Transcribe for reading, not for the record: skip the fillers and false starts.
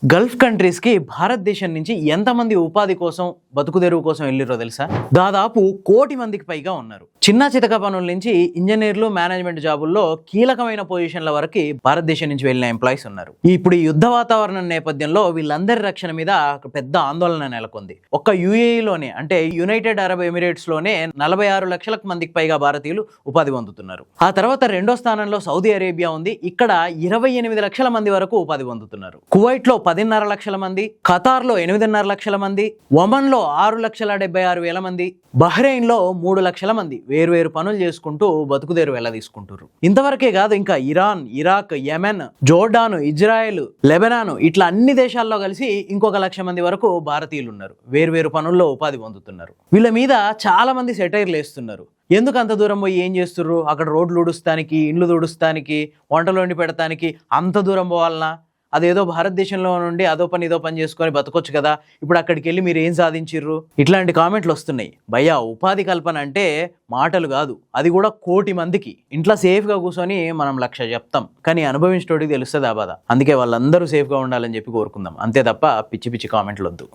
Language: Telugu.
గల్ఫ్ కంట్రీస్ కి భారతదేశం నుంచి ఎంతమంది ఉపాధి కోసం బతుకుదెరువు కోసం వెళ్ళిరో తెలుసా? దాదాపు 1,00,00,000 మందికి పైగా ఉన్నారు. చిన్న చితక పనుల నుంచి ఇంజనీర్లు, మేనేజ్మెంట్ జాబుల్లో కీలకమైన పొజిషన్ల వరకు భారతదేశం నుంచి వెళ్ళిన ఎంప్లాయీస్ ఉన్నారు. ఇప్పుడు ఈ యుద్ధ వాతావరణం నేపథ్యంలో వీళ్ళందరి రక్షణ మీద పెద్ద ఆందోళన నెలకొంది. ఒక్క యుఏఈలోనే అంటే యునైటెడ్ అరబ్ ఎమిరేట్స్ లోనే 46 లక్షల మందికి పైగా భారతీయులు ఉపాధి పొందుతున్నారు. ఆ తర్వాత రెండో స్థానంలో సౌదీ అరేబియా ఉంది. ఇక్కడ 28 లక్షల మంది వరకు ఉపాధి పొందుతున్నారు. కువైట్ లో 10.5 లక్షల మంది, ఖతార్ లో 8.5 లక్షల మంది, ఒమన్ లో 6,76,000 మంది, బహ్రెయిన్ లో 3 లక్షల మంది వేరువేరు పనులు చేసుకుంటూ బతుకుదేరు తీసుకుంటారు. ఇంతవరకే కాదు, ఇంకా Iran, Iraq, Yemen, Jordan, Israel, Lebanon ఇట్లా అన్ని దేశాల్లో కలిసి ఇంకొక 1,00,000 మంది వరకు భారతీయులు ఉన్నారు. వేరువేరు పనుల్లో ఉపాధి పొందుతున్నారు. వీళ్ళ మీద చాలా మంది సెటైర్లు వేస్తున్నారు. ఎందుకు అంత దూరం పోయి ఏం చేస్తుర్రు? అక్కడ రోడ్లు ఊడుస్తానికి, ఇండ్లు తుడుస్తానికి, వంటలు వండి పెడతానికి అంత దూరం పోవాలనా? అదేదో భారతదేశంలో నుండి అదో పని ఇదో పని చేసుకొని బతకొచ్చు కదా, ఇప్పుడు అక్కడికి వెళ్ళి మీరు ఏం సాధించిర్రు? ఇట్లాంటి కామెంట్లు వస్తున్నాయి. భయ్యా, ఉపాధి కల్పన అంటే మాటలు కాదు, అది కూడా 1,00,00,000 మందికి. ఇంట్లో సేఫ్గా కూర్చొని మనం 1,00,000 చెప్తాం, కానీ అనుభవించేటోడికి తెలుస్తుంది ఆ బాధ. అందుకే వాళ్ళందరూ సేఫ్గా ఉండాలని చెప్పి కోరుకుందాం, అంతే తప్ప పిచ్చి పిచ్చి కామెంట్లు వద్దు.